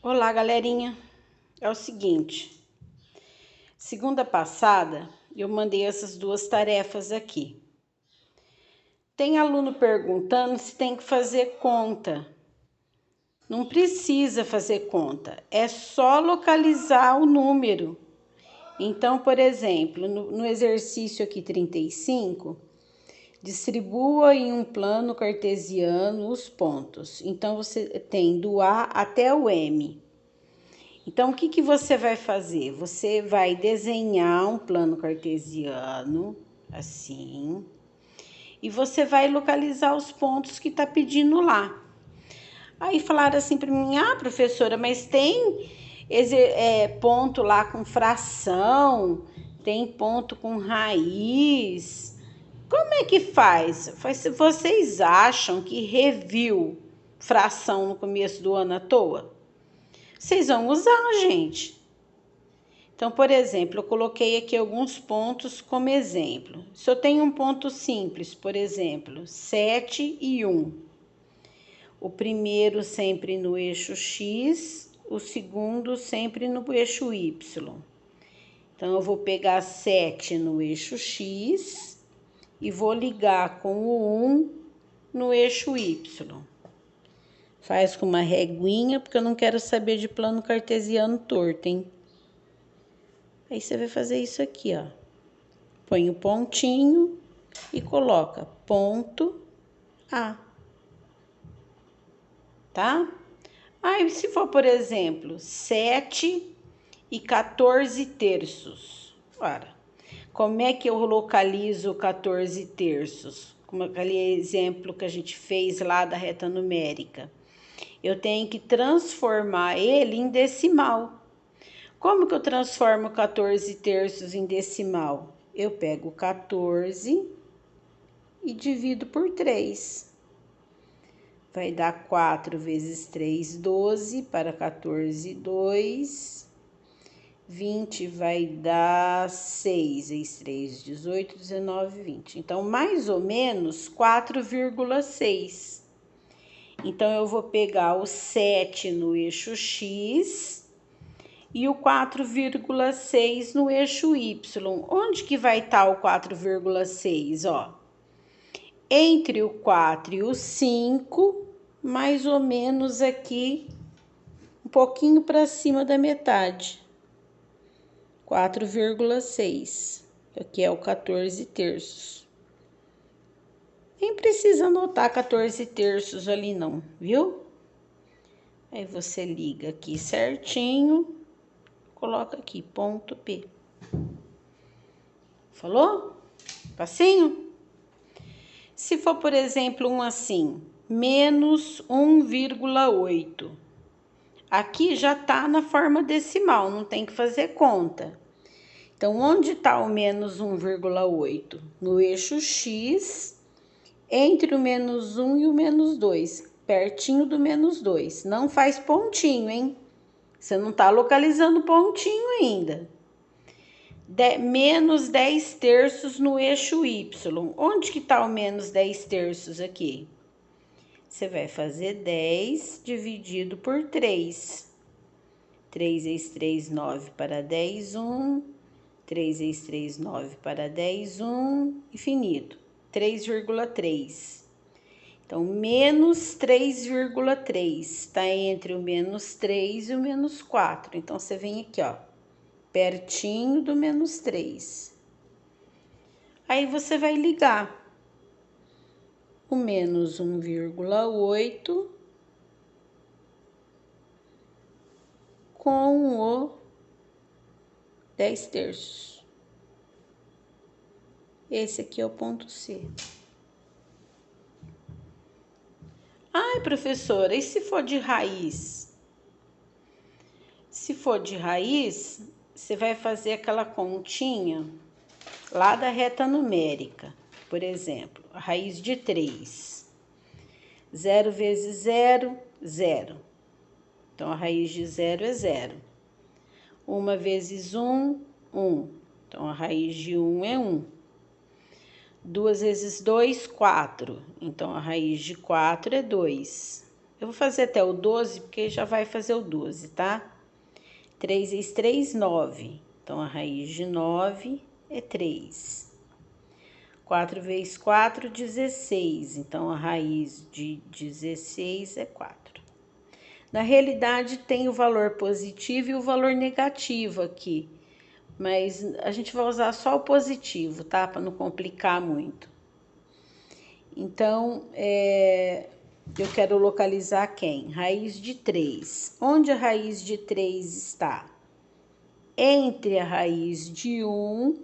Olá, galerinha. É o seguinte, segunda passada eu mandei essas duas tarefas aqui. Tem aluno perguntando se tem que fazer conta. Não precisa fazer conta, é só localizar o número. Então, por exemplo, no exercício aqui 35, distribua em um plano cartesiano os pontos. Então, você tem do A até o M. Então, o que você vai fazer? Você vai desenhar um plano cartesiano, assim, e você vai localizar os pontos que está pedindo lá. Aí falaram assim para mim, professora, mas tem ponto lá com fração, tem ponto com raiz. Como é que faz? Vocês acham que reviu fração no começo do ano à toa? Vocês vão usar, gente. Então, por exemplo, eu coloquei aqui alguns pontos como exemplo. Se eu tenho um ponto simples, por exemplo, 7 e 1. O primeiro sempre no eixo X, o segundo sempre no eixo Y. Então, eu vou pegar 7 no eixo X e vou ligar com o 1 no eixo Y. Faz com uma reguinha, porque eu não quero saber de plano cartesiano torto, hein? Aí você vai fazer isso aqui, ó. Põe o pontinho e coloca ponto A. Tá? Aí, se for, por exemplo, 7 e 14 terços. Ora, como é que eu localizo 14 terços? Como aquele exemplo que a gente fez lá da reta numérica. Eu tenho que transformar ele em decimal. Como que eu transformo 14 terços em decimal? Eu pego 14 e divido por 3. Vai dar 4 vezes 3, 12, para 14, 2. 20 vai dar 6 vezes 3, 18, 19, 20. Então, mais ou menos 4,6. Então, eu vou pegar o 7 no eixo X e o 4,6 no eixo Y. Onde que vai estar o 4,6? Ó, entre o 4 e o 5, mais ou menos aqui, um pouquinho para cima da metade. 4,6, aqui é o 14 terços. Nem precisa anotar 14 terços ali não, viu? Aí você liga aqui certinho. Coloca aqui, ponto P. Falou? Facinho? Se for, por exemplo, um assim, menos 1,8. Aqui já tá na forma decimal, não tem que fazer conta. Então, onde tá o menos 1,8? No eixo X, entre o menos 1 e o menos 2, pertinho do menos 2. Não faz pontinho, hein? Você não tá localizando pontinho ainda. Menos 10 terços no eixo Y. Onde que tá o menos 10 terços aqui? Você vai fazer 10 dividido por 3. 3 vezes 3, 9 para 10, 1. 3 vezes 3, 9 para 10, 1. Infinito. 3,3. Então, menos 3,3. Está entre o menos 3 e o menos 4. Então, você vem aqui, ó, pertinho do menos 3. Aí você vai ligar o menos 1,8 com o 10 terços. Esse aqui é o ponto C. Ai, professora, e se for de raiz? Se for de raiz, você vai fazer aquela continha lá da reta numérica. Por exemplo, a raiz de 3. 0 vezes 0, 0. Então, a raiz de 0 é 0. 1 vezes 1, 1. Então, a raiz de 1 é 1. 2 vezes 2, 4. Então, a raiz de 4 é 2. Eu vou fazer até o 12, porque já vai fazer o 12, tá? 3 vezes 3, 9. Então, a raiz de 9 é 3. 4 vezes 4, 16. Então, a raiz de 16 é 4. Na realidade, tem o valor positivo e o valor negativo aqui. Mas a gente vai usar só o positivo, tá? Para não complicar muito. Então, eu quero localizar quem? Raiz de 3. Onde a raiz de 3 está? Entre a raiz de 1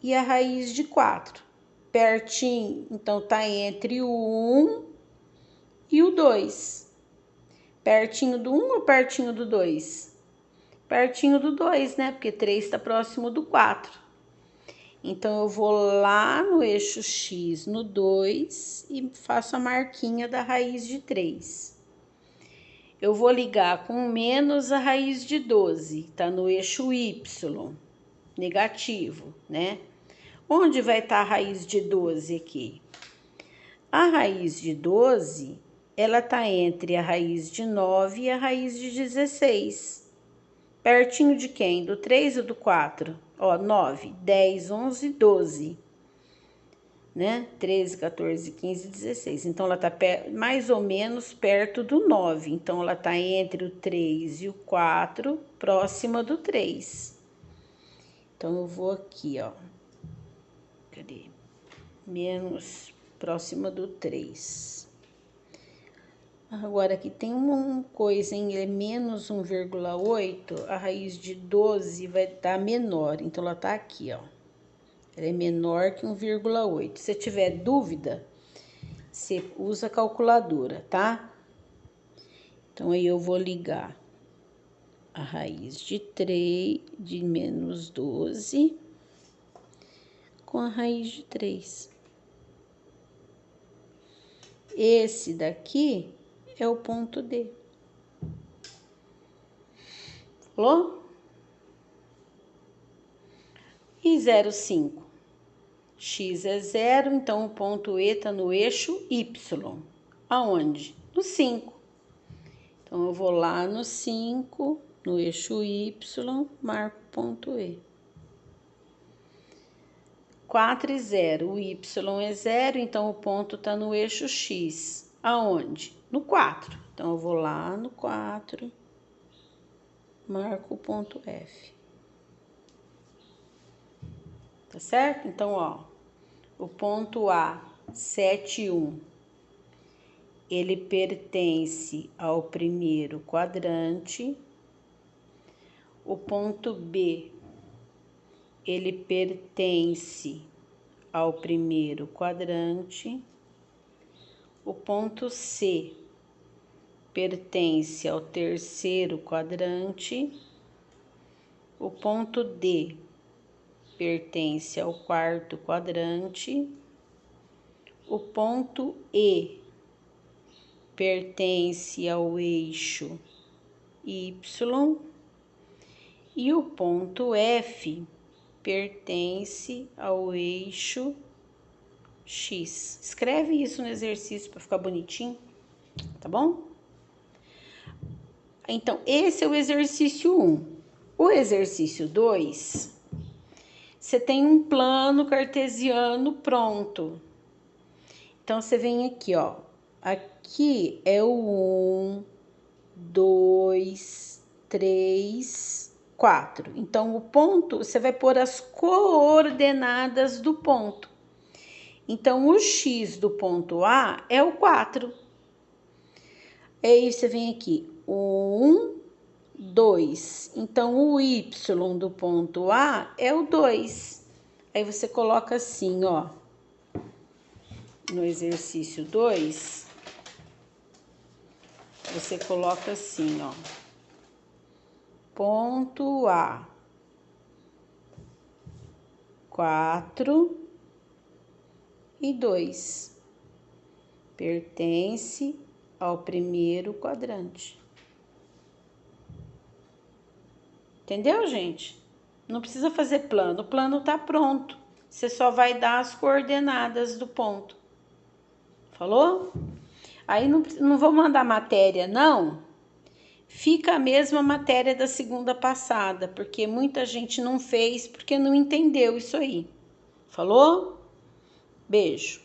e a raiz de 4. Pertinho, então tá entre o 1 e o 2. Pertinho do 1 ou pertinho do 2? Pertinho do 2, né? Porque 3 está próximo do 4. Então, eu vou lá no eixo X, no 2, e faço a marquinha da raiz de 3. Eu vou ligar com menos a raiz de 12, tá no eixo Y, negativo, né? Onde vai estar a raiz de 12 aqui? A raiz de 12, ela tá entre a raiz de 9 e a raiz de 16. Pertinho de quem? Do 3 ou do 4? Ó, 9, 10, 11, 12. Né? 13, 14, 15, 16. Então, ela tá mais ou menos perto do 9. Então, ela tá entre o 3 e o 4, próxima do 3. Então, eu vou aqui, ó. Cadê? Menos próxima do 3. Agora, aqui tem uma coisa, hein? É menos 1,8, a raiz de 12 vai estar menor. Então, ela tá aqui, ó. Ela é menor que 1,8. Se tiver dúvida, você usa a calculadora, tá? Então, aí eu vou ligar a raiz de 3, de menos 12, com a raiz de 3. Esse daqui é o ponto D. Falou? E 0,5. X é 0, então o ponto E está no eixo Y. Aonde? No 5. Então, eu vou lá no 5, no eixo Y, marco o ponto E. 4 e 0, o Y é 0, então o ponto está no eixo X. Aonde? No 4. Então, eu vou lá no 4, marco o ponto F. Tá certo? Então, ó, o ponto A, 7, 1, ele pertence ao primeiro quadrante. O ponto B, ele pertence ao primeiro quadrante. O ponto C pertence ao terceiro quadrante. O ponto D pertence ao quarto quadrante. O ponto E pertence ao eixo Y. E o ponto F pertence ao eixo X. Escreve isso no exercício para ficar bonitinho, tá bom? Então, esse é o exercício 1. O exercício 2, você tem um plano cartesiano pronto. Então, você vem aqui, ó. Aqui é o 1, 2, 3, 4. Então, o ponto, você vai pôr as coordenadas do ponto. Então, o X do ponto A é o 4. Aí, você vem aqui, o 1, 2. Então, o Y do ponto A é o 2. Aí, você coloca assim, ó. No exercício 2, você coloca assim, ó. Ponto A, 4 e 2. Pertence ao primeiro quadrante. Entendeu, gente? Não precisa fazer plano. O plano tá pronto. Você só vai dar as coordenadas do ponto. Falou? Aí não vou mandar matéria, não. Fica a mesma matéria da segunda passada, porque muita gente não fez porque não entendeu isso aí. Falou? Beijo.